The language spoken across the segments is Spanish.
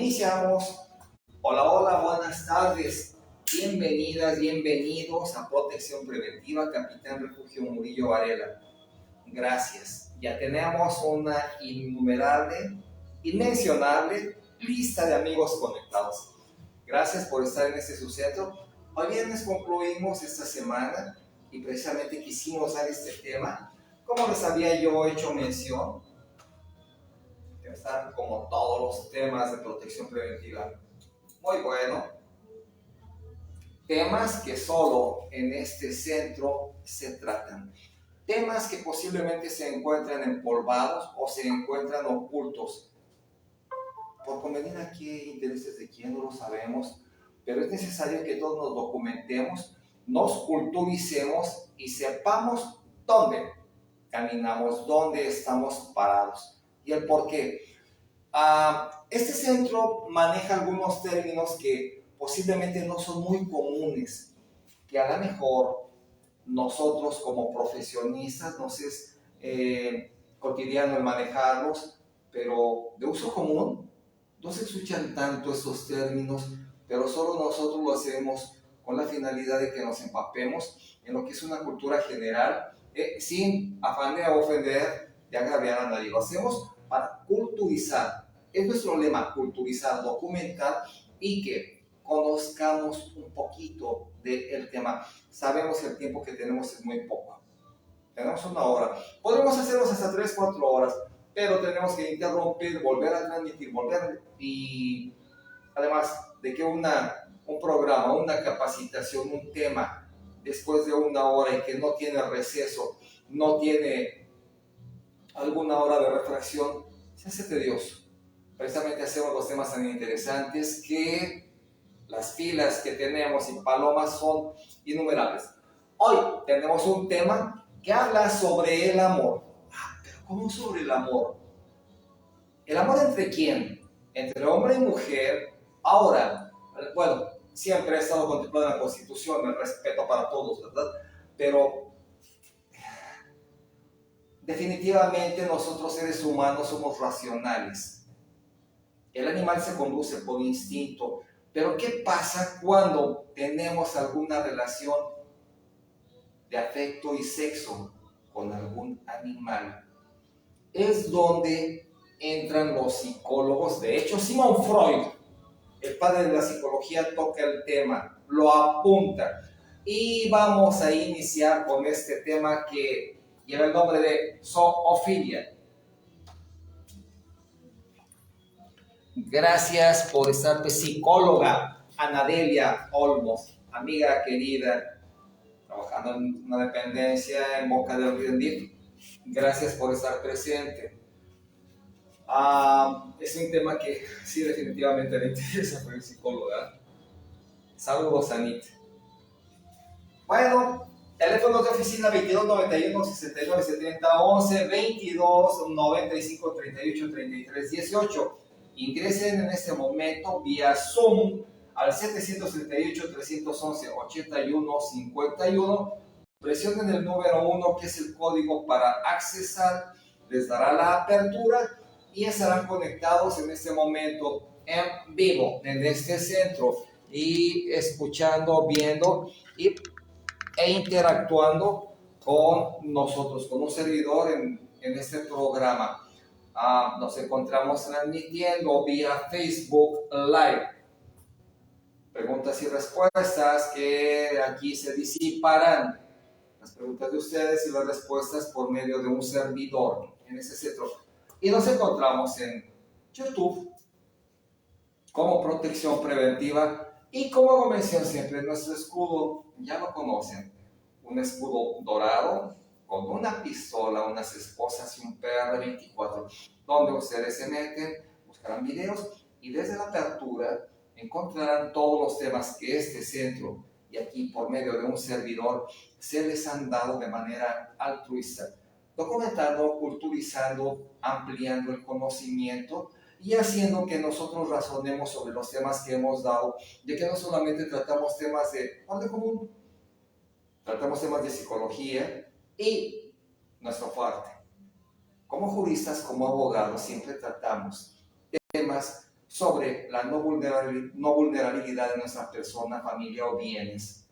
Iniciamos. Hola, hola, buenas tardes. Bienvenidas, bienvenidos a Protección Preventiva, Capitán Refugio Murillo Varela. Gracias. Ya tenemos una inmencionable lista de amigos conectados. Gracias por estar en este subcentro. Hoy viernes concluimos esta semana y precisamente quisimos dar este tema. Como les había yo hecho mención, están como todos los temas de protección preventiva. Muy bueno. Temas que solo en este centro se tratan. Temas que posiblemente se encuentran empolvados o se encuentran ocultos. Por convenir qué intereses de quién no lo sabemos, pero es necesario que todos nos documentemos, nos culturicemos y sepamos dónde caminamos, dónde estamos parados y el por qué. Este centro maneja algunos términos que posiblemente no son muy comunes, que a lo mejor nosotros como profesionistas nos es cotidiano el manejarlos, pero de uso común no se escuchan tanto estos términos, pero solo nosotros lo hacemos con la finalidad de que nos empapemos en lo que es una cultura general, sin afán de ofender, de agraviar a nadie. Lo hacemos para culturizar. Es nuestro lema, culturizar, documentar y que conozcamos un poquito del tema. Sabemos que el tiempo que tenemos es muy poco. Tenemos una hora. Podemos hacerlos hasta 3, 4 horas, pero tenemos que interrumpir, volver a transmitir, y además de que un programa, una capacitación, un tema, después de una hora y que no tiene receso, no tiene alguna hora de refracción, se hace tedioso. Precisamente hacemos los temas tan interesantes que las filas que tenemos y palomas son innumerables. Hoy tenemos un tema que habla sobre el amor. ¿Pero cómo sobre el amor? ¿El amor entre quién? Entre hombre y mujer. Ahora, bueno, siempre ha estado contemplado en la Constitución el respeto para todos, ¿verdad? Pero definitivamente nosotros seres humanos somos racionales. El animal se conduce por instinto, pero ¿qué pasa cuando tenemos alguna relación de afecto y sexo con algún animal? Es donde entran los psicólogos. De hecho, Sigmund Freud, el padre de la psicología, toca el tema, lo apunta. Y vamos a iniciar con este tema que lleva el nombre de zoofilia. Gracias por estar, psicóloga Anadelia Olmos, amiga querida, trabajando en una dependencia en Boca del Río Andino. Gracias por estar presente. Es un tema que sí definitivamente le interesa a mi psicóloga. Saludos, Anita. Bueno, teléfonos de oficina 22 91 69 70 11, 22 95 38 33 18. Ingresen en este momento vía Zoom al 738-311-8151. Presionen el número 1, que es el código para accesar. Les dará la apertura y estarán conectados en este momento en vivo en este centro y escuchando, viendo e interactuando con nosotros, con un servidor en este programa. Nos encontramos transmitiendo vía Facebook Live. Preguntas y respuestas que aquí se disiparán. Las preguntas de ustedes y las respuestas por medio de un servidor en ese centro. Y nos encontramos en YouTube como Protección Preventiva. Y como menciono siempre, nuestro escudo, ya lo conocen, un escudo dorado con una pistola, unas esposas y un PR-24, donde ustedes se meten, buscarán videos y desde la apertura encontrarán todos los temas que este centro y aquí por medio de un servidor se les han dado de manera altruista, documentando, culturizando, ampliando el conocimiento y haciendo que nosotros razonemos sobre los temas que hemos dado, ya que no solamente tratamos temas de orden común, tratamos temas de psicología y nuestro fuerte. Como juristas, como abogados, siempre tratamos temas sobre la no vulnerabilidad de nuestra persona, familia o bienes.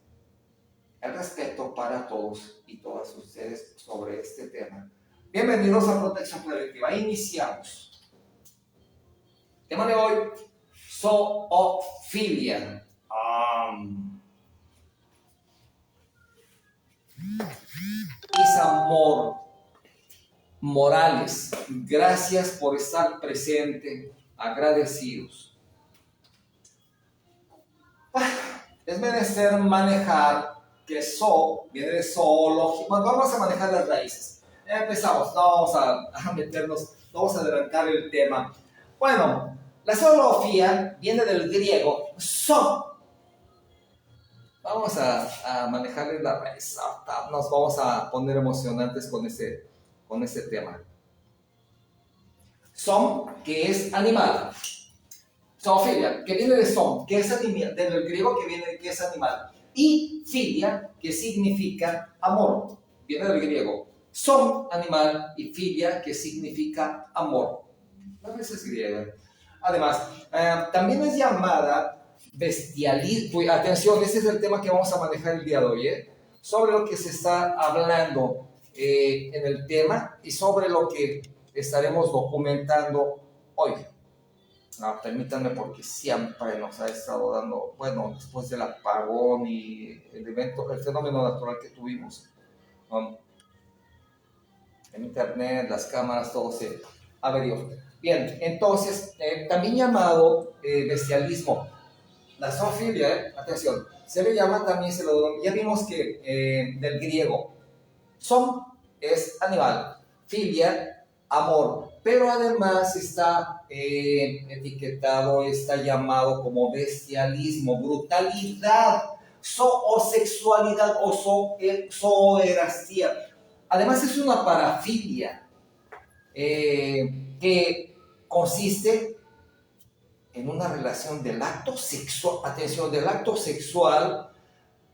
El respeto para todos y todas ustedes sobre este tema. Bienvenidos a Protección Preventiva. Iniciamos. Tema de hoy, zoofilia. Isamor Morales, gracias por estar presente, agradecidos. Es menester manejar que viene de zoología. Bueno, vamos a manejar las raíces. Empezamos, no vamos a meternos, no vamos a adelantar el tema. Bueno, la zoología viene del griego zo. Vamos a manejar la raíz. Nos vamos a poner emocionantes con ese tema. Som, que es animal. Zoofilia, que viene de som, que es animal, del griego que es animal. Y filia, que significa amor, viene del griego. Som, animal, y filia, que significa amor. A veces es griega. Además, también es llamada bestialismo. Atención, ese es el tema que vamos a manejar el día de hoy, sobre lo que se está hablando en el tema y sobre lo que estaremos documentando hoy. Permítanme, porque siempre nos ha estado dando, bueno, después del apagón y el fenómeno natural que tuvimos, en internet, las cámaras, todo se averió. Bien, entonces, también llamado bestialismo. La zoofilia, atención, se le llama también, ya vimos que del griego, som es animal, filia, amor, pero además está etiquetado, está llamado como bestialismo, brutalidad, zoosexualidad o zooerastía. Además es una parafilia que consiste en una relación del acto sexual, atención, del acto sexual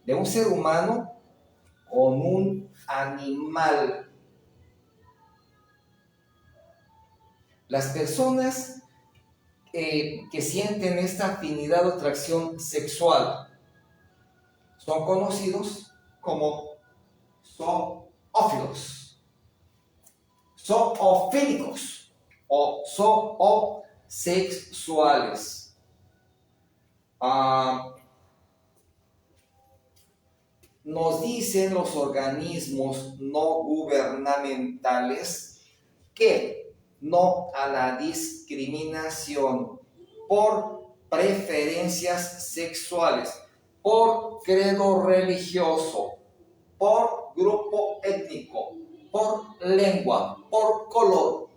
de un ser humano con un animal. Las personas que sienten esta afinidad o atracción sexual son conocidos como zoófilos, zoofílicos o zoosexuales. Nos dicen los organismos no gubernamentales que no a la discriminación por preferencias sexuales, por credo religioso, por grupo étnico, por lengua, por color.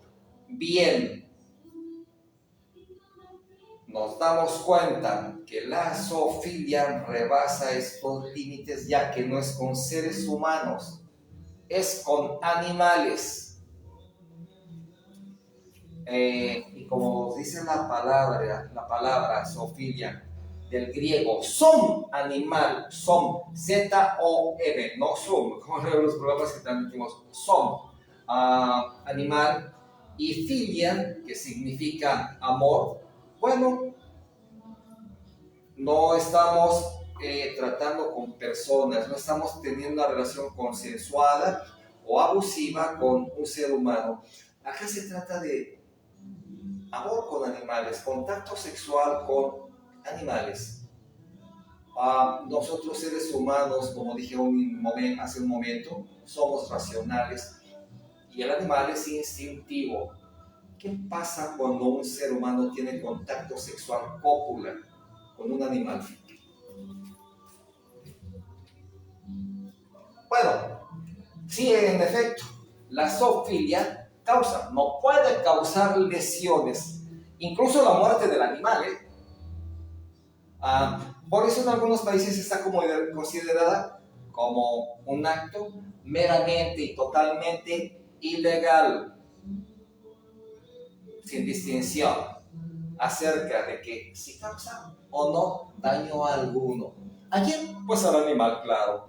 Bien, nos damos cuenta que la zoofilia rebasa estos límites, ya que no es con seres humanos, es con animales. Y como dice la palabra zoofilia del griego, som, animal, som, Z-O-M, no som, como en los programas que transmitimos, som, animal, y filia, que significa amor. Bueno, no estamos tratando con personas, no estamos teniendo una relación consensuada o abusiva con un ser humano. Acá se trata de amor con animales, contacto sexual con animales. Nosotros seres humanos, como dije hace un momento, somos racionales y el animal es instintivo. ¿Qué pasa cuando un ser humano tiene contacto sexual cópula con un animal? Bueno, sí, en efecto, la zoofilia no puede causar lesiones, incluso la muerte del animal. Por eso en algunos países está considerada como un acto meramente y totalmente ilegal, sin distinción acerca de que si causa o no daño alguno. ¿A quién? Pues al animal, claro.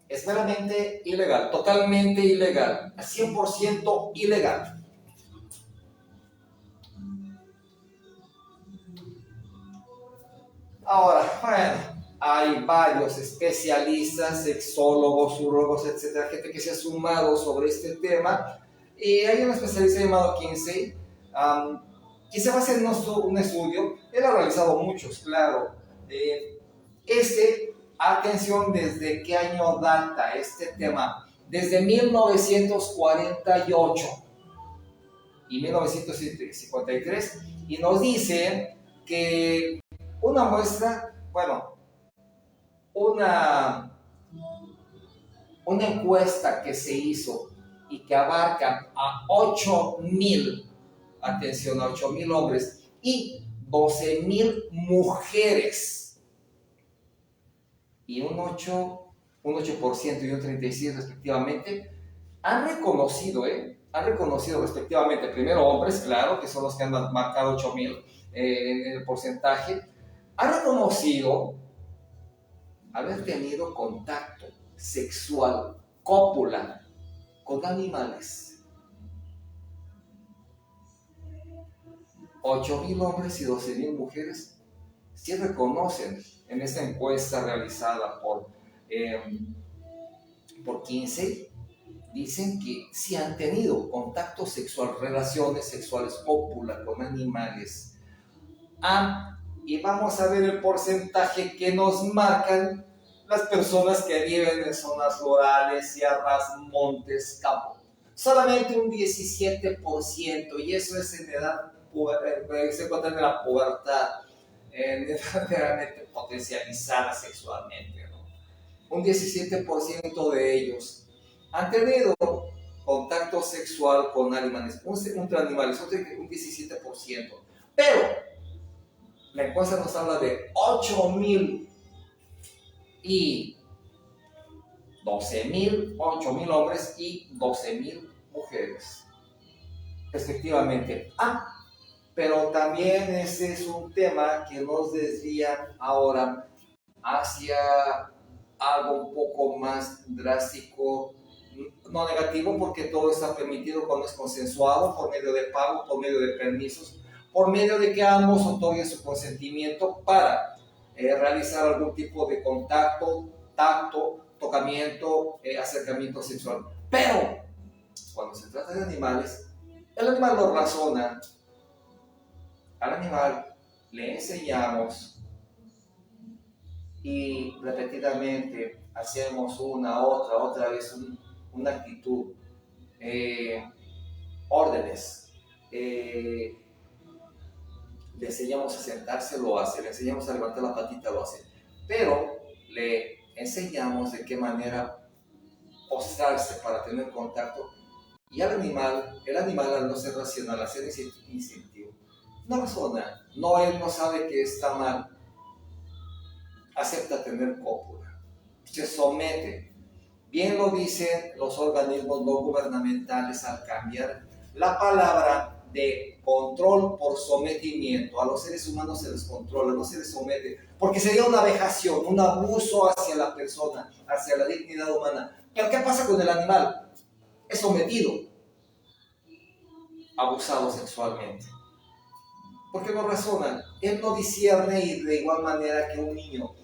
Es meramente ilegal, totalmente ilegal, 100% ilegal. Ahora, bueno, hay varios especialistas, sexólogos, urólogos, etcétera, gente que se ha sumado sobre este tema. Y hay un especialista llamado Kinsey, que se va a hacer un estudio. Él ha realizado muchos, claro. Atención, ¿desde qué año data este tema? Desde 1948 y 1953, y nos dice que una muestra, bueno, una encuesta que se hizo y que abarca a 8,000, atención, a 8,000 hombres y 12,000 mujeres, y un 8% y un 36% respectivamente, han reconocido, respectivamente, primero hombres, claro, que son los que han marcado 8,000 en el porcentaje, han reconocido haber tenido contacto sexual, cópula, con animales. 8,000 hombres y 12,000 mujeres sí reconocen en esta encuesta realizada por Kinsey. Dicen que sí han tenido contacto sexual, relaciones sexuales, cópula con animales. Y vamos a ver el porcentaje que nos marcan las personas que viven en zonas rurales, sierras, montes, campo. Solamente un 17%, y eso es en edad, se encuentra en la pubertad, en edad realmente potencializada sexualmente, ¿no? Un 17% de ellos han tenido contacto sexual con animales, entre animales, un 17%. Pero la encuesta nos habla de 8,000 y 12,000, 8,000 hombres y 12,000 mujeres, respectivamente. Pero también ese es un tema que nos desvía ahora hacia algo un poco más drástico, no negativo, porque todo está permitido cuando es consensuado, por medio de pago, por medio de permisos, por medio de que ambos otorguen su consentimiento para realizar algún tipo de contacto, tacto, tocamiento, acercamiento sexual. Pero cuando se trata de animales, el animal lo razona. Al animal le enseñamos y repetidamente hacemos otra vez una actitud, órdenes, le enseñamos a sentarse, lo hace, le enseñamos a levantar la patita, lo hace, pero le enseñamos de qué manera postrarse para tener contacto, y el animal al no ser racional, al ser instintivo, no razona, él no sabe que está mal, acepta tener cópula, se somete. Bien lo dicen los organismos no gubernamentales al cambiar la palabra de control por sometimiento. A los seres humanos se les controla, no se les somete, porque sería una vejación, un abuso hacia la persona, hacia la dignidad humana. ¿Pero qué pasa con el animal? Es sometido, abusado sexualmente. Porque no razona, él no discierne, y de igual manera que un niño,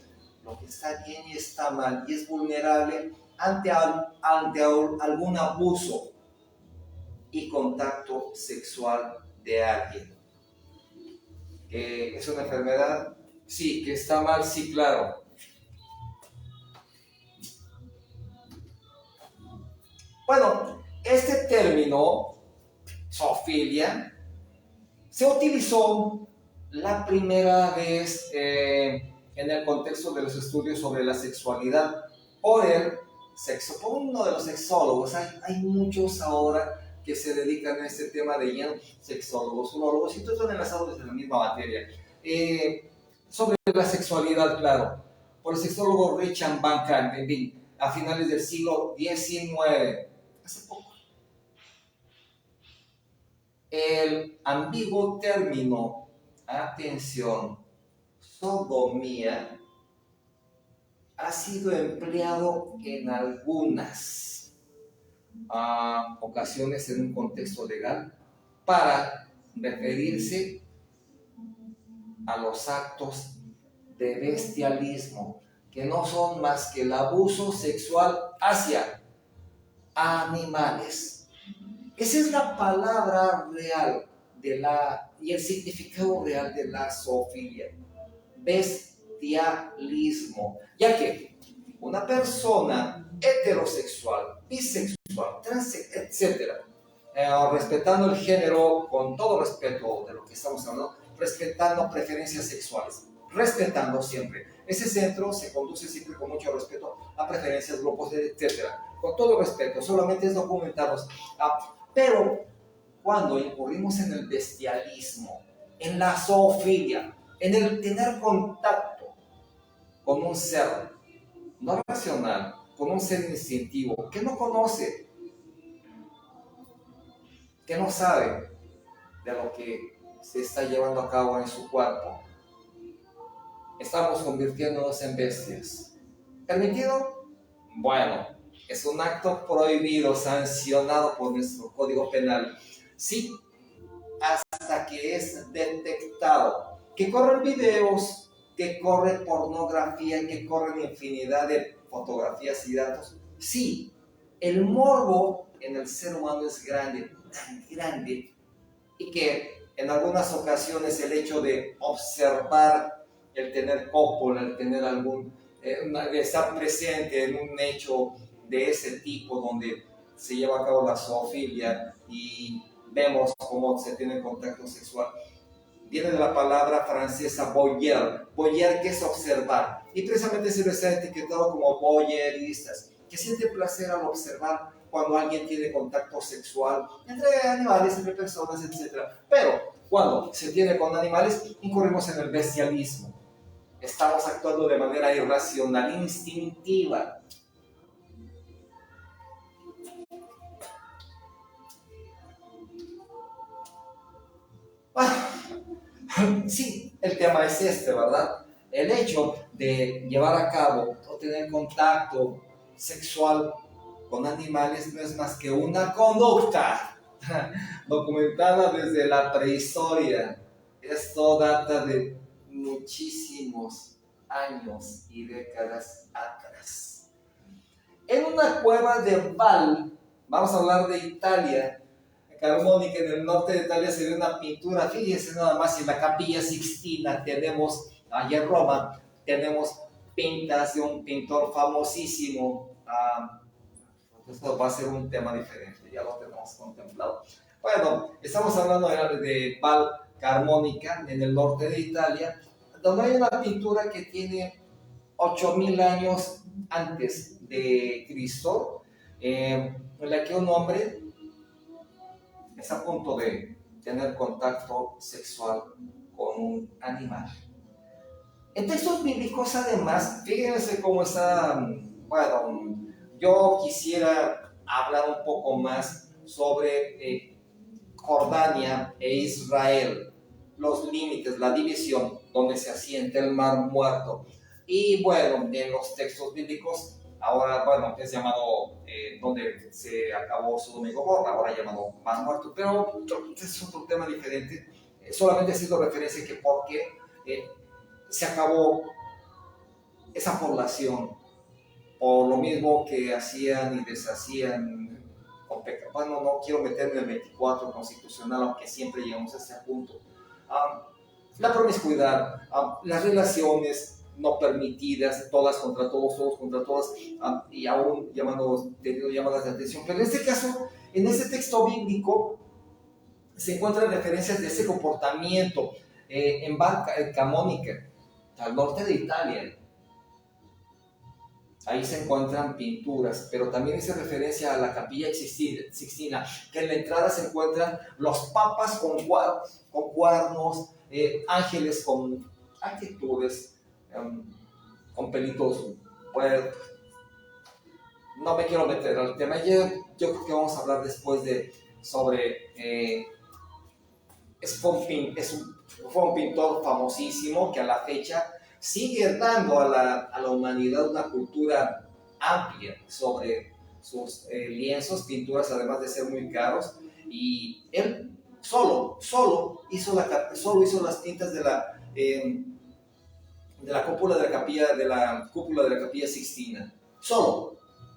lo que está bien y está mal, y es vulnerable ante algún abuso y contacto sexual de alguien. ¿Es una enfermedad? Sí. ¿Que está mal? Sí, claro. Bueno, este término, zoofilia, se utilizó la primera vez en el contexto de los estudios sobre la sexualidad por uno de los sexólogos. Hay muchos ahora que se dedican a este tema de lleno, sexólogos, urólogos, y todos están enlazados desde la misma materia. Sobre la sexualidad, claro, por el sexólogo Richard Van Cant, a finales del siglo XIX, hace poco. El ambiguo término, atención, sodomía, ha sido empleado en algunas ocasiones en un contexto legal para referirse a los actos de bestialismo, que no son más que el abuso sexual hacia animales. Esa es la palabra real y el significado real de la zoofilia. Bestialismo, ya que una persona heterosexual, bisexual, transexual, etc., respetando el género con todo respeto de lo que estamos hablando, respetando preferencias sexuales, respetando siempre. Ese centro se conduce siempre con mucho respeto a preferencias, grupos, etc. Con todo respeto, solamente es documentarlos. Pero cuando incurrimos en el bestialismo, en la zoofilia, en el tener contacto con un ser no racional, con un ser instintivo, que no conoce, que no sabe de lo que se está llevando a cabo en su cuerpo, estamos convirtiéndonos en bestias. ¿Permitido? Bueno, es un acto prohibido, sancionado por nuestro Código Penal. Sí, hasta que es detectado. Que corren videos, que corre pornografía, que corren infinidad de fotografías y datos. Sí, el morbo en el ser humano es grande, tan grande, y que en algunas ocasiones el hecho de observar, el tener cópula, el tener de estar presente en un hecho de ese tipo donde se lleva a cabo la zoofilia y vemos cómo se tiene contacto sexual, viene de la palabra francesa voyeur, voyeur que es observar, y precisamente se les ha etiquetado como voyeuristas, que sienten placer al observar cuando alguien tiene contacto sexual entre animales, entre personas, etc. Pero cuando se tiene con animales, incurrimos en el bestialismo. Estamos actuando de manera irracional, instintiva. Sí, el tema es este, ¿verdad? El hecho de llevar a cabo o tener contacto sexual con animales no es más que una conducta documentada desde la prehistoria. Esto data de muchísimos años y décadas atrás. En una cueva de Val, vamos a hablar de Italia, Carmónica, en el norte de Italia, se ve una pintura. Fíjense nada más, en la Capilla Sixtina tenemos, allá en Roma, tenemos pintas de un pintor famosísimo. Esto va a ser un tema diferente, ya lo tenemos contemplado. Bueno, estamos hablando de Val Carmónica, en el norte de Italia, donde hay una pintura que tiene 8000 años antes de Cristo, en la que un hombre es a punto de tener contacto sexual con un animal. En textos bíblicos, además, fíjense cómo está, bueno, yo quisiera hablar un poco más sobre Jordania e Israel, los límites, la división donde se asienta el Mar Muerto. Y bueno, en los textos bíblicos, ahora, bueno, es llamado, donde se acabó Sodoma y Gomorra, ahora llamado Mar Muerto, pero es otro tema diferente. Solamente haciendo referencia que porque se acabó esa población, por lo mismo que hacían y deshacían con pecado. Bueno, no quiero meterme en el 24 constitucional, aunque siempre llegamos a ese punto. La promiscuidad, las relaciones no permitidas, todas contra todos, todos contra todas, y aún teniendo llamadas de atención. Pero en este caso, en este texto bíblico, se encuentran referencias de ese comportamiento en Val Camonica, al norte de Italia. Ahí se encuentran pinturas, pero también hice referencia a la Capilla Sixtina, que en la entrada se encuentran los papas con cuernos, ángeles con actitudes, con pelitos. Pues, no me quiero meter al tema. Yo creo que vamos a hablar después sobre... fue un pintor famosísimo que a la fecha sigue dando a la humanidad una cultura amplia sobre sus lienzos, pinturas, además de ser muy caros. Y él solo hizo las tintas de de la cúpula de la capilla Sixtina. Solo.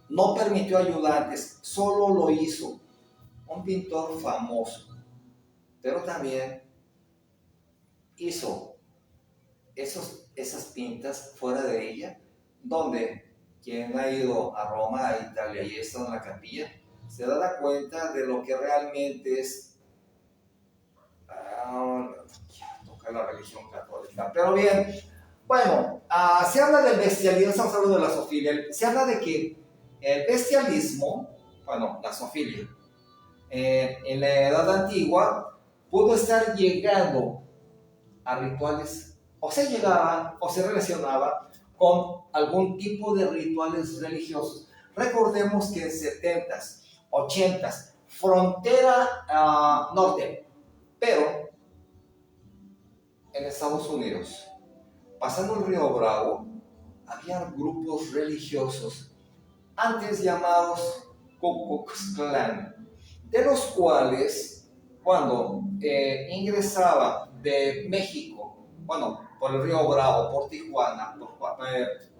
No permitió ayudantes, solo lo hizo. Un pintor famoso. Pero también hizo esas pintas fuera de ella, donde quien ha ido a Roma, a Italia y está en la capilla, se da cuenta de lo que realmente es tocar la religión católica. Pero bien, bueno, se habla del bestialismo, estamos hablando de la zoofilia, se habla de que el bestialismo, bueno, la zoofilia, en la Edad Antigua pudo estar llegando a rituales, o se llegaba o se relacionaba con algún tipo de rituales religiosos. Recordemos que en 70s, 80s, frontera norte, pero en Estados Unidos, pasando el río Bravo, había grupos religiosos antes llamados Ku Klux Klan, de los cuales cuando ingresaba de México, bueno, por el río Bravo, por Tijuana,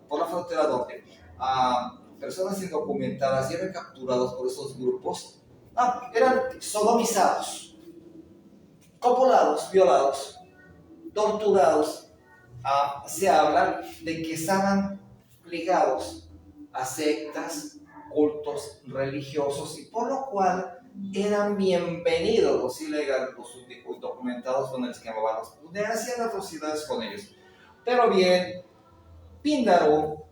por la frontera norte, a personas indocumentadas y eran capturados por esos grupos, eran sodomizados, copulados, violados, torturados. Se habla de que estaban ligados a sectas, cultos religiosos, y por lo cual eran bienvenidos los ilegales, los indocumentados con el esquema, hacían atrocidades con ellos. Pero bien, Píndaro,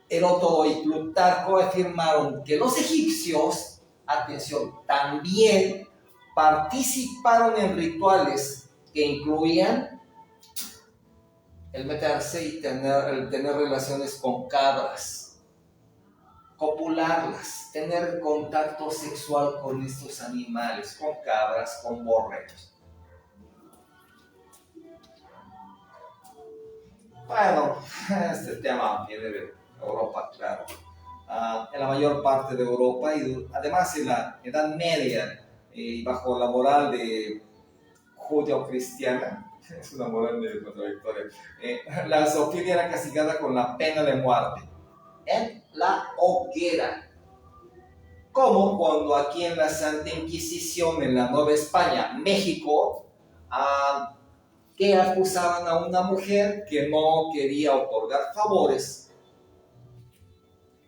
Heródoto y Plutarco afirmaron que los egipcios, atención, también participaron en rituales que incluían el meterse y el tener relaciones con cabras, copularlas, tener contacto sexual con estos animales, con cabras, con borregos. Bueno, este tema viene de Europa, claro. En la mayor parte de Europa y además en la Edad Media, bajo la moral de judeo-cristiana, es una moral medio contradictoria, la zoofilia era castigada con la pena de muerte en la hoguera, como cuando aquí en la Santa Inquisición, en la Nueva España, México, que acusaban a una mujer que no quería otorgar favores.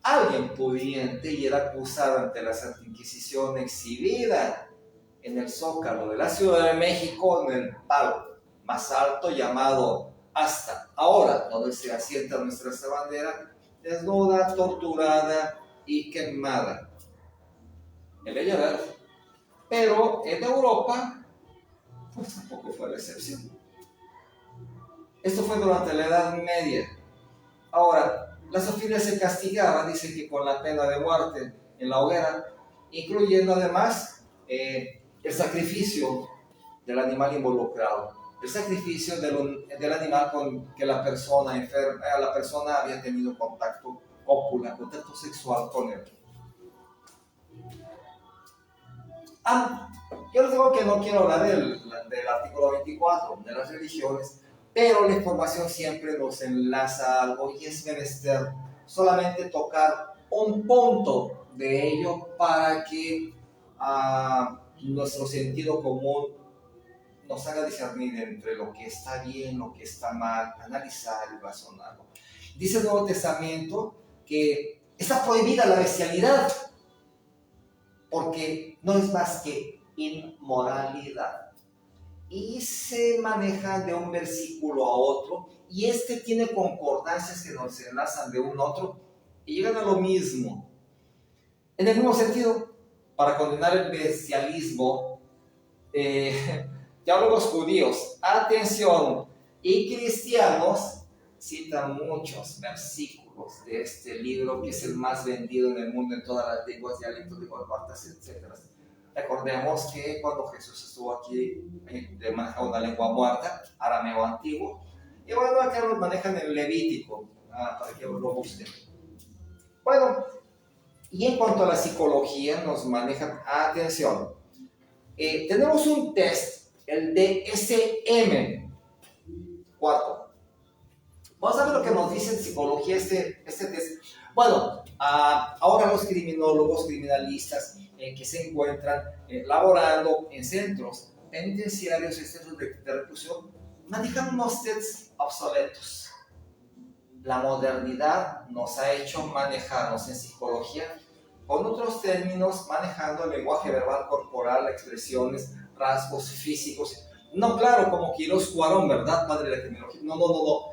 Alguien pudiente y era acusada ante la Santa Inquisición, exhibida en el Zócalo de la Ciudad de México, en el palo más alto llamado Asta, ahora donde se asienta nuestra bandera, desnuda, torturada y quemada. En Bella Verde. Pero en Europa, pues tampoco fue la excepción. Esto fue durante la Edad Media. Ahora, la zoofilia se castigaba, dice que con la pena de muerte en la hoguera, incluyendo además el sacrificio del animal involucrado, el sacrificio del animal con que la persona enferma, la persona había tenido contacto cópula, contacto sexual con él. Yo les digo que no quiero hablar del artículo 24 de las religiones, pero la información siempre nos enlaza a algo y es menester solamente tocar un punto de ello para que nuestro sentido común nos haga discernir entre lo que está bien, lo que está mal, analizar y razonarlo. Dice el Nuevo Testamento que está prohibida la bestialidad, porque no es más que inmoralidad. Y se maneja de un versículo a otro, y este tiene concordancias que nos enlazan de un a otro y llegan a lo mismo. En el mismo sentido, para condenar el bestialismo, teólogos judíos, atención, y cristianos citan muchos versículos de este libro, que es el más vendido en el mundo en todas las lenguas, dialectos, lenguas, etc. Recordemos que cuando Jesús estuvo aquí, manejaba una lengua muerta, arameo antiguo, y bueno, acá lo manejan en Levítico, para que lo busquen. Bueno, y en cuanto a la psicología, nos manejan, atención, tenemos un test, el DSM-4, Vamos a ver lo que nos dice en psicología este test. Bueno, ahora los criminólogos, criminalistas que se encuentran laborando en centros penitenciarios, en centros de reclusión, manejan unos tests obsoletos. La modernidad nos ha hecho manejarnos en psicología con otros términos, manejando el lenguaje verbal corporal, expresiones, rasgos físicos. No, claro, como Quiroz Cuarón, ¿verdad? Padre de la criminología. No.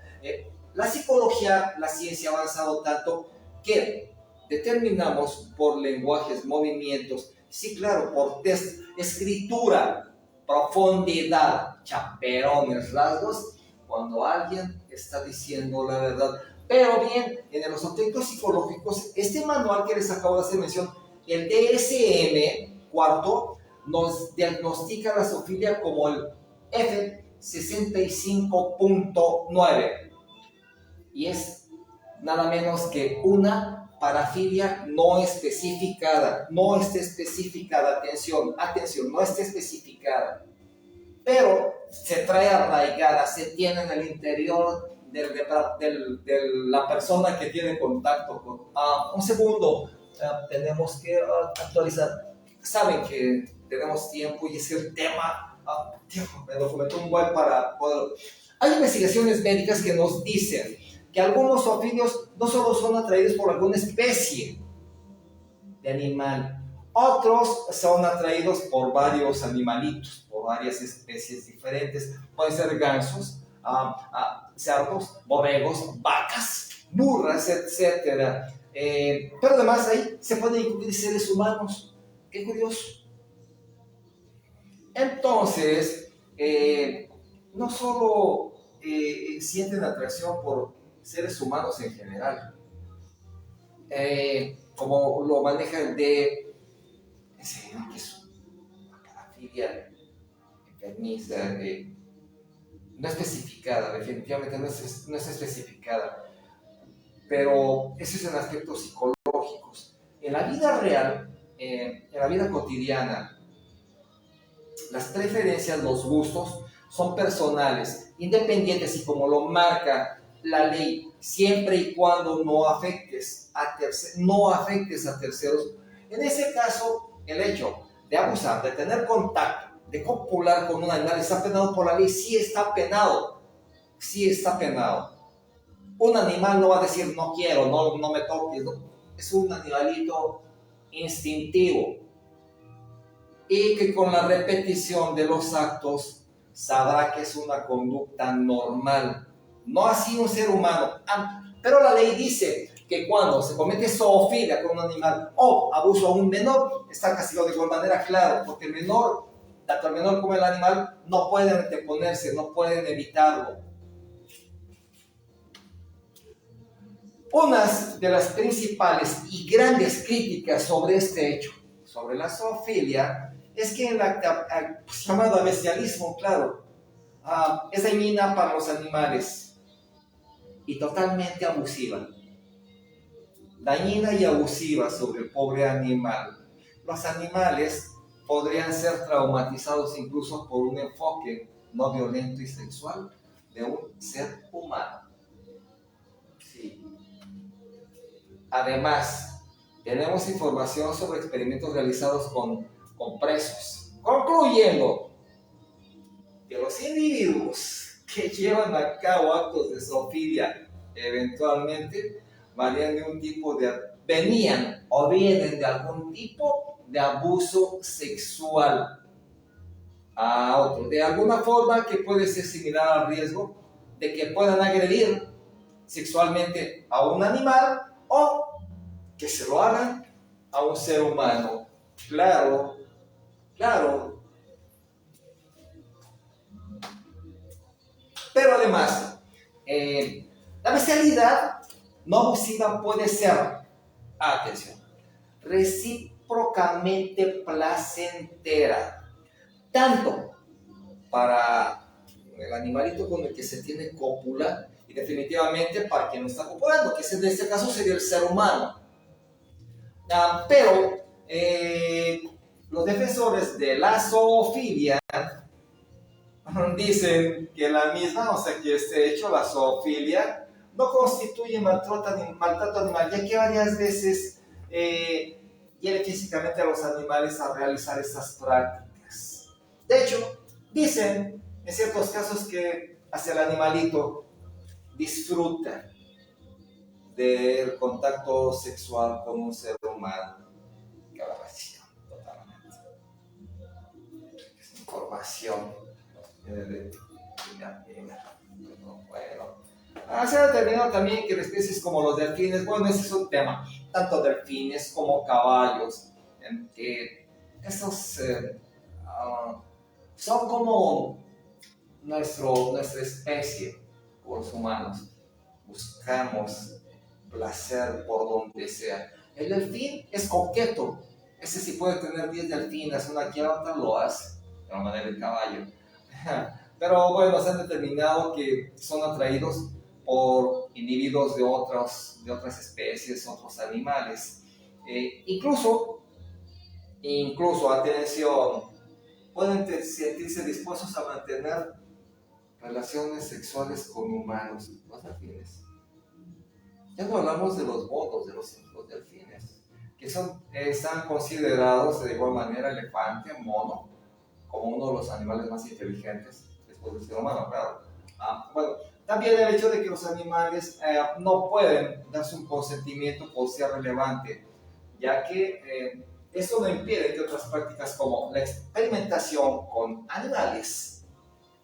La psicología, la ciencia ha avanzado tanto que determinamos por lenguajes, movimientos, sí, claro, por test, escritura, profundidad, chaperones, rasgos, cuando alguien está diciendo la verdad. Pero bien, en los aspectos psicológicos, este manual que les acabo de hacer mención, el DSM cuarto, nos diagnostica la zoofilia como el F65.9 y es nada menos que una parafilia no especificada. No está especificada, atención, no está especificada, pero se trae arraigada, se tiene en el interior de la persona que tiene contacto con... un segundo, tenemos que actualizar. Saben que tenemos tiempo y es el tema... me documenté un web para poder... Hay investigaciones médicas que nos dicen que algunos zoofilos no solo son atraídos por alguna especie de animal, otros son atraídos por varios animalitos, por varias especies diferentes. Pueden ser gansos, cerdos, borregos, vacas, burras, etc. Pero además ahí se pueden incluir seres humanos. Qué curioso. Entonces, no solo sienten atracción por seres humanos en general, como lo maneja el DSM, que es una parafilia enfermiza, no especificada, definitivamente no es especificada, pero eso es en aspectos psicológicos. En la vida real, en la vida cotidiana, las preferencias, los gustos son personales, independientes y como lo marca la ley, siempre y cuando no afectes a terceros. En ese caso, el hecho de abusar, de tener contacto, de copular con un animal está penado por la ley, sí está penado. Un animal no va a decir no quiero, no me toques, no. Es un animalito instintivo y que con la repetición de los actos sabrá que es una conducta normal, no así un ser humano. Pero la ley dice que cuando se comete zoofilia con un animal o abuso a un menor, está castigado de igual manera, claro, porque el menor, tanto el menor como el animal, no pueden anteponerse, no pueden evitarlo. Una de las principales y grandes críticas sobre este hecho, sobre la zoofilia, es que en la llamado bestialismo, claro, es dañina para los animales y totalmente abusiva. Dañina y abusiva sobre el pobre animal. Los animales podrían ser traumatizados incluso por un enfoque no violento y sexual de un ser humano. Sí. Además, tenemos información sobre experimentos realizados con presos, concluyendo que los individuos que llevan a cabo actos de zoofilia eventualmente venían o vienen de algún tipo de abuso sexual a otro, de alguna forma que puede ser similar al riesgo de que puedan agredir sexualmente a un animal o que se lo hagan a un ser humano. Claro. Pero además, la bestialidad no abusiva puede ser, atención, recíprocamente placentera, tanto para el animalito con el que se tiene cópula y definitivamente para quien no está copulando, que en este caso sería el ser humano. Pero los defensores de la zoofilia dicen que la misma, o sea, que este hecho, la zoofilia, no constituye maltrato animal, ya que varias veces hiere físicamente a los animales al realizar estas prácticas. De hecho, dicen en ciertos casos que hacia el animalito disfruta del contacto sexual con un ser humano. Qué aberración, totalmente. Es información. Bueno. Se ha determinado también que en especies como los delfines, bueno, ese es un tema, tanto delfines como caballos, que estos son como nuestra especie, los humanos. Buscamos placer por donde sea. El delfín es coqueto. Ese sí puede tener 10 delfines, una que otra lo hace, de la manera del caballo. Pero bueno, se han determinado que son atraídos por individuos de otras especies, otros animales. Incluso, atención, pueden sentirse dispuestos a mantener relaciones sexuales con humanos, los delfines. Ya no hablamos de los botos, de los delfines, que están considerados de igual manera elefante, mono, como uno de los animales más inteligentes después del ser humano, claro. Bueno, también el hecho de que los animales no pueden darse un consentimiento por ser relevante, ya que eso no impide que otras prácticas como la experimentación con animales,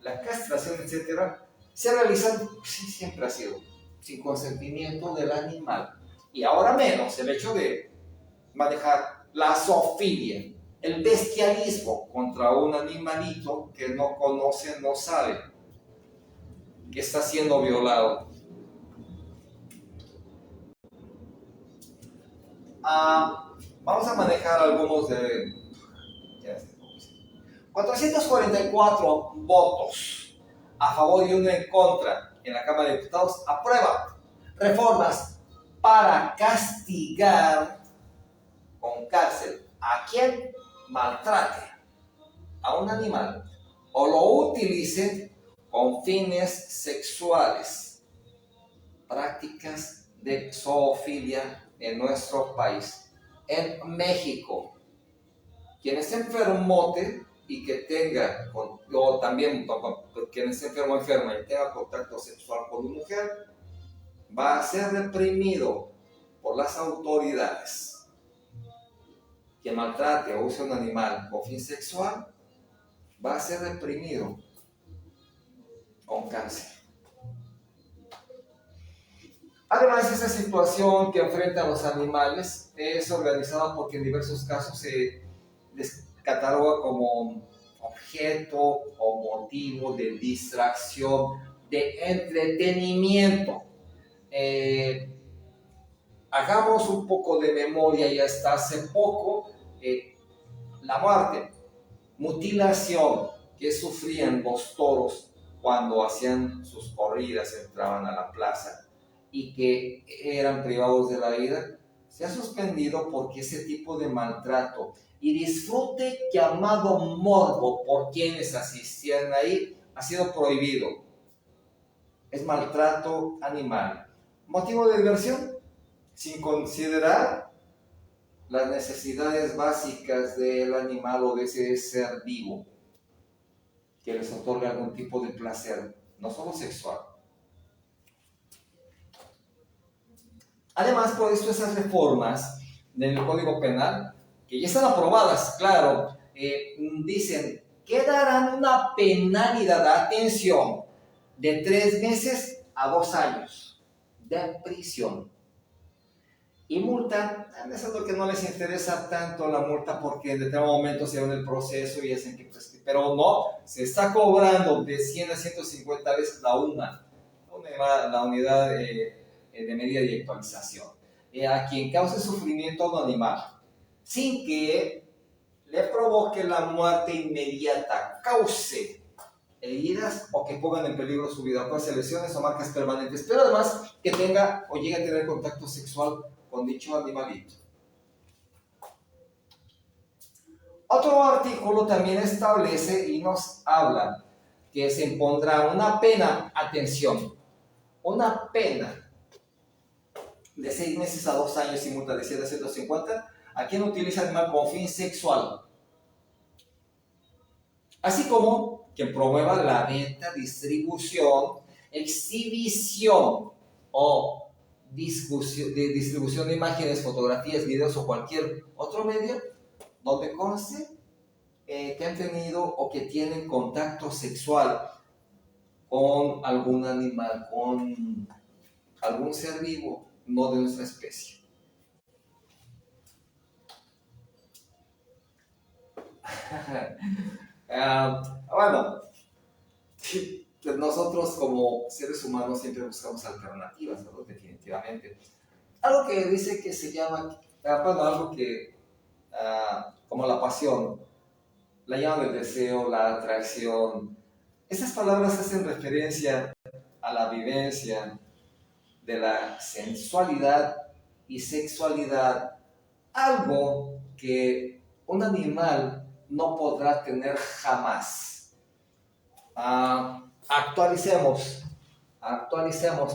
la castración, etcétera, se realizan, sí, siempre ha sido, sin consentimiento del animal. Y ahora menos el hecho de manejar la zoofilia, el bestialismo contra un animalito que no conoce, no sabe que está siendo violado. Vamos a manejar algunos de 444 votos a favor y uno en contra en la Cámara de Diputados aprueba reformas para castigar con cárcel a quien maltrate a un animal o lo utilice con fines sexuales. Prácticas de zoofilia en nuestro país. En México, quien esté enfermote y que tenga, o también quien esté enfermo o enferma y tenga contacto sexual con una mujer, va a ser reprimido por las autoridades. Quien maltrate o use un animal con fin sexual va a ser reprimido con cárcel. Además, esa situación que enfrentan los animales es organizada porque en diversos casos se les cataloga como objeto o motivo de distracción, de entretenimiento. Hagamos un poco de memoria, y hasta hace poco, la muerte, mutilación que sufrían los toros cuando hacían sus corridas, entraban a la plaza y que eran privados de la vida, se ha suspendido porque ese tipo de maltrato y disfrute llamado morbo por quienes asistían ahí ha sido prohibido. Es maltrato animal. ¿Motivo de diversión? Sin considerar las necesidades básicas del animal o de ese ser vivo que les otorga algún tipo de placer, no solo sexual. Además, por eso esas reformas del Código Penal, que ya están aprobadas, claro, dicen que darán una penalidad, atención, de 3 meses a 2 años de prisión. Y multa, eso es lo que no les interesa tanto la multa, porque en determinado momento se va en el proceso y hacen que, pero no, se está cobrando de 100 a 150 veces la unidad de medida de actualización, a quien cause sufrimiento a un animal, sin que le provoque la muerte inmediata, cause heridas o que pongan en peligro su vida, puede ser lesiones o marcas permanentes, pero además que tenga o llegue a tener contacto sexual con dicho animalito. Otro artículo también establece y nos habla que se impondrá una pena, atención, una pena de 6 meses a 2 años y multa de 100 a 150 a quien utiliza animal con fin sexual, así como quien promueva la venta, distribución, exhibición o distribución de imágenes, fotografías, videos o cualquier otro medio donde conste que han tenido o que tienen contacto sexual con algún animal, con algún ser vivo, no de nuestra especie. Bueno, nosotros como seres humanos siempre buscamos alternativas, ¿no? Definitivamente. Algo que dice que se llama, bueno, algo que, como la pasión, la llaman el deseo, la atracción. Esas palabras hacen referencia a la vivencia de la sensualidad y sexualidad, algo que un animal no podrá tener jamás. Actualicemos,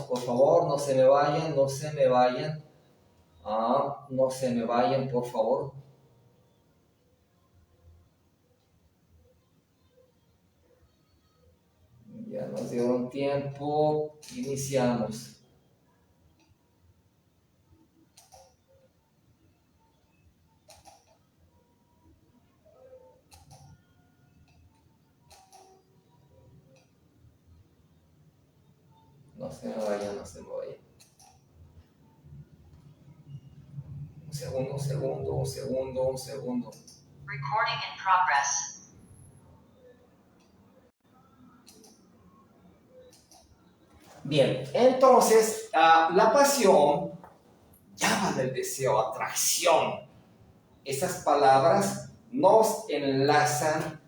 por favor, no se me vayan, no se me vayan, no se me vayan, por favor. Ya nos dieron tiempo, iniciamos. No se me vayan, no se me vayan. Un segundo, un segundo, un segundo, un segundo. Recording in progress. Bien, entonces la pasión llama del deseo, atracción. Esas palabras nos enlazan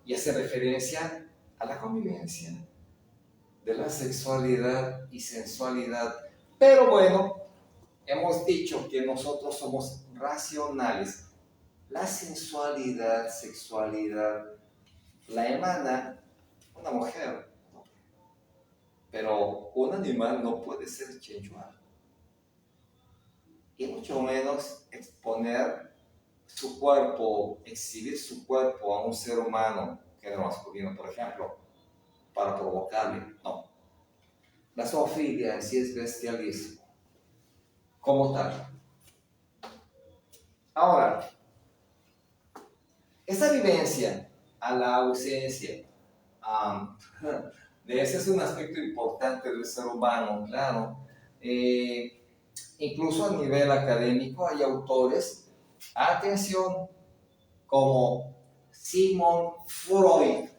y hacen referencia a la convivencia de la sexualidad y sensualidad. Pero bueno, hemos dicho que nosotros somos racionales. La sensualidad, sexualidad, la emana una mujer, ¿no? Pero un animal no puede ser sensual. Y mucho menos exponer su cuerpo, exhibir su cuerpo a un ser humano, género masculino, por ejemplo, para provocarle. No. La zoofilia en sí es bestialismo, como tal. Ahora, esa vivencia a la ausencia, de ese es un aspecto importante del ser humano, claro. Incluso a nivel académico hay autores, atención, como Sigmund Freud,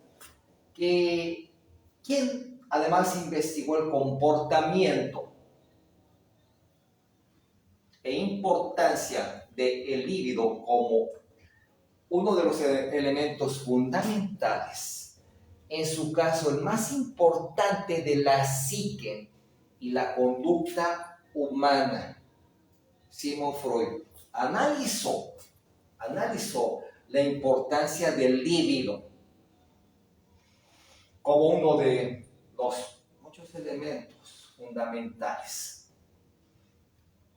quien además investigó el comportamiento e importancia del líbido como uno de los elementos fundamentales, en su caso el más importante de la psique y la conducta humana. Sigmund Freud analizó la importancia del líbido como uno de los muchos elementos fundamentales.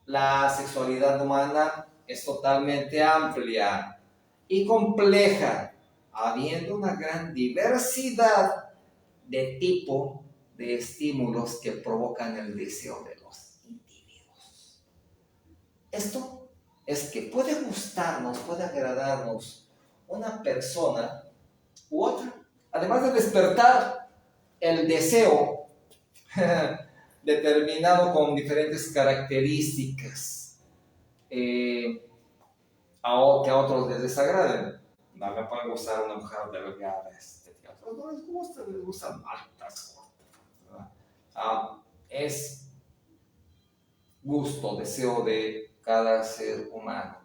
La sexualidad humana es totalmente amplia y compleja, habiendo una gran diversidad de tipo de estímulos que provocan el deseo de los individuos. Esto es que puede gustarnos, puede agradarnos una persona u otra, además de despertar el deseo determinado con diferentes características que a otros les desagraden. No me puede gustar una mujer delgada, a otros no les gustan altas, cortas. Es gusto, deseo de cada ser humano.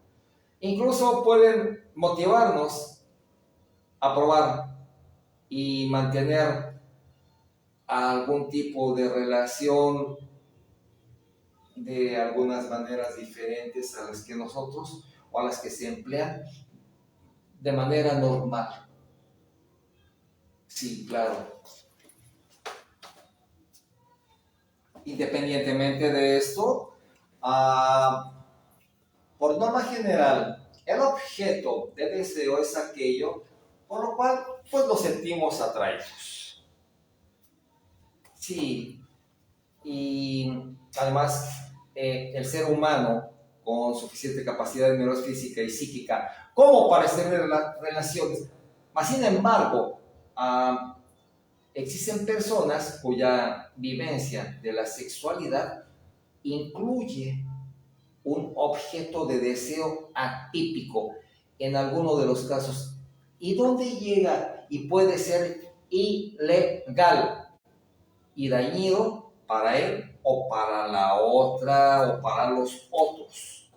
Incluso pueden motivarnos a probar y mantener algún tipo de relación de algunas maneras diferentes a las que nosotros o a las que se emplean de manera normal. Sí, claro. Independientemente de esto, por norma general, el objeto de deseo es aquello por lo cual pues nos sentimos atraídos. Sí, y además el ser humano con suficiente capacidad neurofísica y psíquica como para establecer relaciones, mas sin embargo, existen personas cuya vivencia de la sexualidad incluye un objeto de deseo atípico en alguno de los casos, y donde llega y puede ser ilegal y dañino para él o para la otra o para los otros.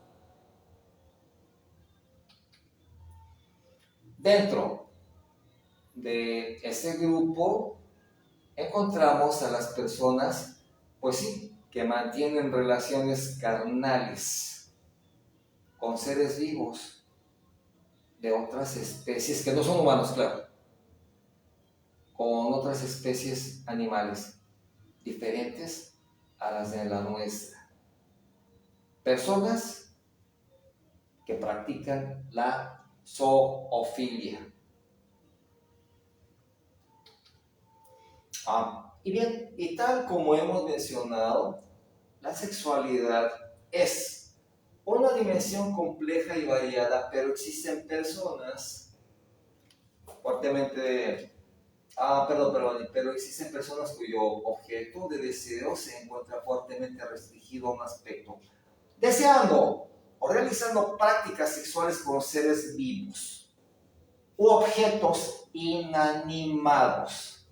Dentro de ese grupo encontramos a las personas, pues sí, que mantienen relaciones carnales con seres vivos de otras especies, que no son humanos, claro, con otras especies animales diferentes a las de la nuestra. Personas que practican la zoofilia. Y bien, y tal como hemos mencionado, la sexualidad es una dimensión compleja y variada, pero existen personas fuertemente, pero existen personas cuyo objeto de deseo se encuentra fuertemente restringido a un aspecto, deseando o realizando prácticas sexuales con seres vivos u objetos inanimados,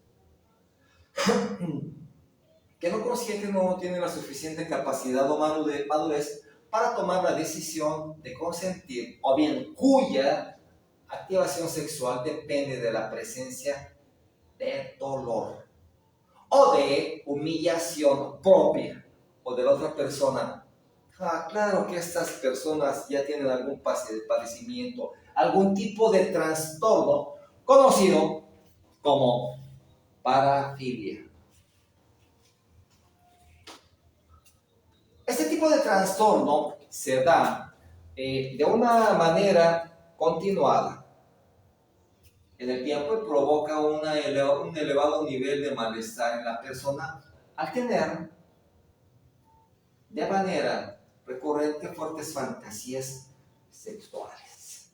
que no consciente no tiene la suficiente capacidad o madurez para tomar la decisión de consentir, o bien cuya activación sexual depende de la presencia de dolor o de humillación propia o de la otra persona. Claro que estas personas ya tienen algún padecimiento, algún tipo de trastorno conocido como parafilia. Este tipo de trastorno se da de una manera continuada en el tiempo y provoca un elevado nivel de malestar en la persona al tener de manera recurrente fuertes fantasías sexuales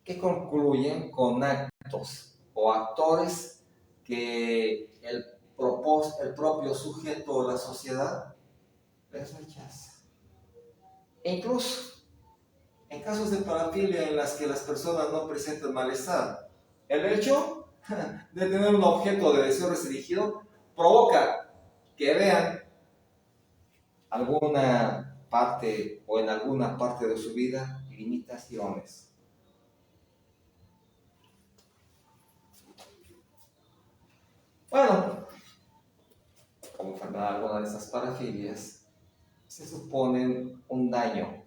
que concluyen con actos o actores que el propio sujeto o la sociedad les rechaza. E incluso en casos de parafilia en las que las personas no presentan malestar, el hecho de tener un objeto de deseo restringido provoca que vean alguna parte o en alguna parte de su vida limitaciones. Bueno, como enfermedad alguna de esas parafilias, se suponen un daño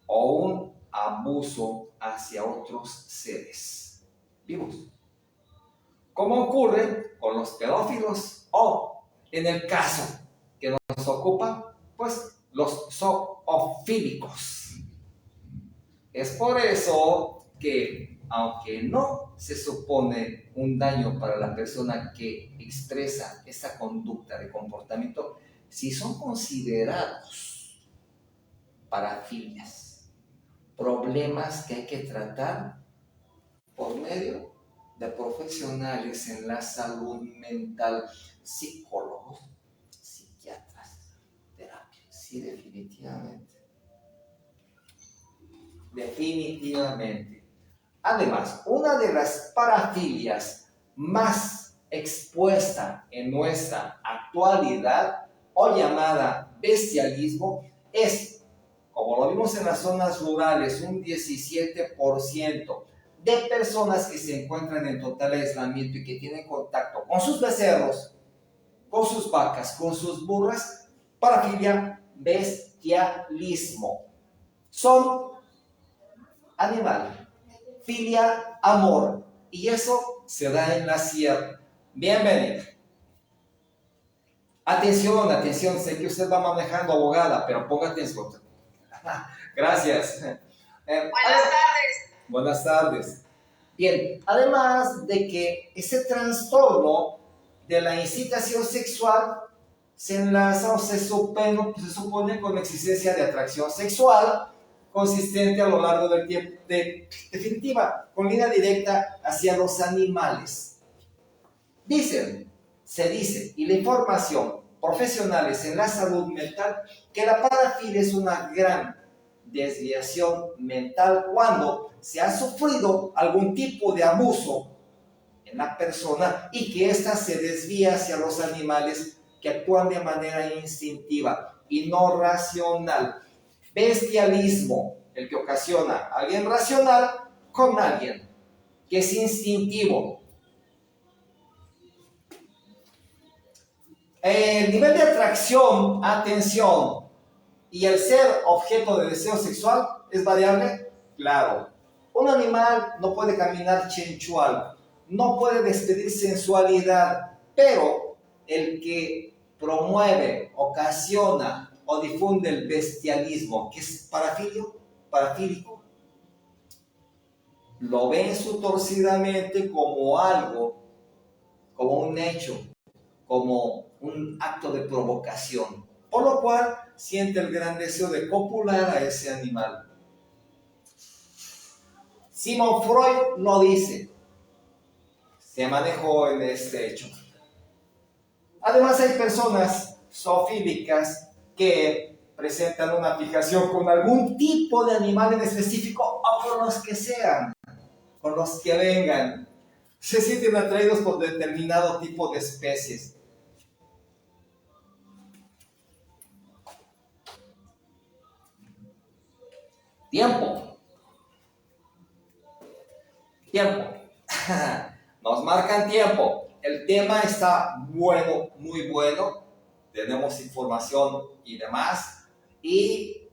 o un abuso hacia otros seres vivos, como ocurre con los pedófilos o, en el caso que nos ocupa, pues los zoofílicos. Es por eso que, aunque no se supone un daño para la persona que expresa esa conducta de comportamiento, sí son considerados parafilias, problemas que hay que tratar por medio de profesionales en la salud mental, psicólogos, psiquiatras, terapias. Sí, definitivamente. Definitivamente. Además, una de las parafilias más expuesta en nuestra actualidad, o llamada bestialismo, es, como lo vimos en las zonas rurales, un 17% de personas que se encuentran en total aislamiento y que tienen contacto con sus becerros, con sus vacas, con sus burras. Parafilia, bestialismo. Son animal, filia, amor, y eso se da en la sierra. Bienvenido. Atención, atención, sé que usted va manejando, abogada, pero ponga atención. Gracias. Buenas tardes. Buenas tardes. Bien, además de que ese trastorno de la incitación sexual se enlaza o se supone con la existencia de atracción sexual consistente a lo largo del tiempo, definitiva, con línea directa hacia los animales. Se dice, y la información profesionales en la salud mental, que la parafilia es una gran desviación mental cuando se ha sufrido algún tipo de abuso en la persona y que ésta se desvía hacia los animales que actúan de manera instintiva y no racional. Bestialismo, el que ocasiona a alguien racional con alguien que es instintivo. El nivel de atracción, atención, y el ser objeto de deseo sexual es variable, claro. Un animal no puede caminar chenchual, no puede despedir sensualidad, pero el que promueve, ocasiona o difunde el bestialismo, que es parafílico, lo ven su torcidamente como algo, como un hecho, como un acto de provocación, por lo cual siente el gran deseo de copular a ese animal. Sigmund Freud lo dice, se manejó en este hecho. Además hay personas zoofílicas que presentan una fijación con algún tipo de animal en específico o con los que sean, con los que vengan. Se sienten atraídos por determinado tipo de especies. Tiempo. Nos marcan tiempo. El tema está bueno, muy bueno. Tenemos información y demás. Y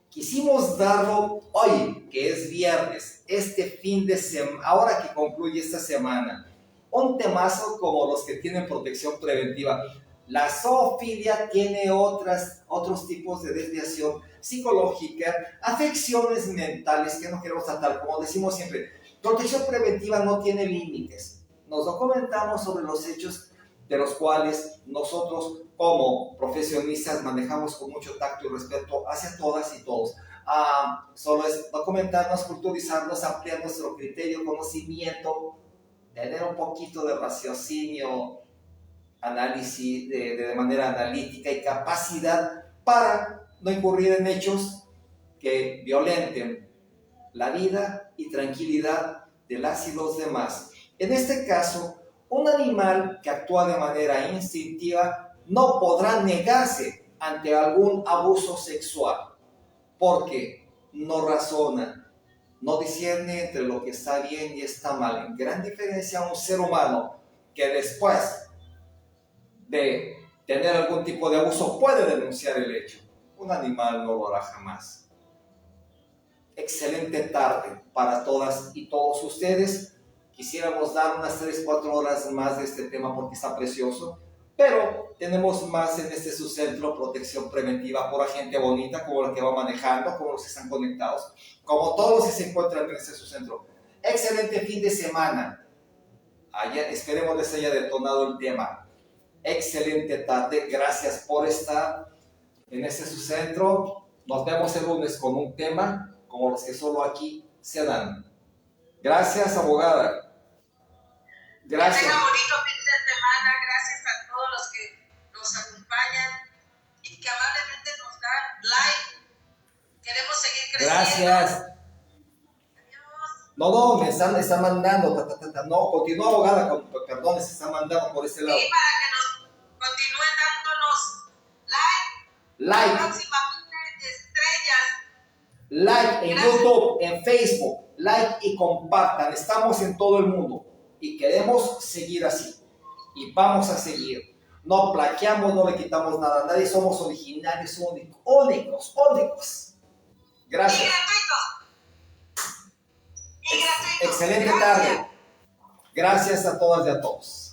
quisimos darlo hoy, que es viernes, este fin de semana, ahora que concluye esta semana. Un temazo como los que tienen protección preventiva. La zoofilia tiene otros tipos de desviación psicológica, afecciones mentales que no queremos tratar. Como decimos siempre, protección preventiva no tiene límites. Nos documentamos sobre los hechos de los cuales nosotros como profesionistas manejamos con mucho tacto y respeto hacia todas y todos. Solo es documentarnos, culturizarnos, ampliar nuestro criterio, conocimiento, tener un poquito de raciocinio, análisis de manera analítica y capacidad para no incurrir en hechos que violenten la vida y tranquilidad de las y los demás. En este caso, un animal que actúa de manera instintiva no podrá negarse ante algún abuso sexual porque no razona, no discierne entre lo que está bien y está mal. En gran diferencia a un ser humano que después de tener algún tipo de abuso puede denunciar el hecho. Un animal no lo hará jamás. Excelente tarde para todas y todos ustedes. Quisiéramos dar unas 3-4 horas más de este tema porque está precioso, pero tenemos más en este subcentro, protección preventiva, pura gente bonita, como la que va manejando, como los que están conectados, como todos los que se encuentran en este subcentro. Excelente fin de semana. Esperemos les haya detonado el tema. Excelente tarde, gracias por estar en este subcentro. Nos vemos el lunes con un tema como los que solo aquí se dan. Gracias, abogada. Gracias. Que tenga bonito fin de semana. Gracias a todos los que nos acompañan y que amablemente nos dan like. Queremos seguir creciendo. Gracias. Adiós. No, me están mandando. No, continúa, abogada, perdón, se están mandando por este lado. Y para que nos continúen dándonos Like. Próximamente estrellas. Like en Gracias. YouTube, en Facebook. Like y compartan. Estamos en todo el mundo y queremos seguir así. Y vamos a seguir. No plagiamos, no le quitamos nada a nadie. Somos originales, únicos. Gracias. Y gratuito. Excelente Gracias. tarde. Gracias a todas y a todos.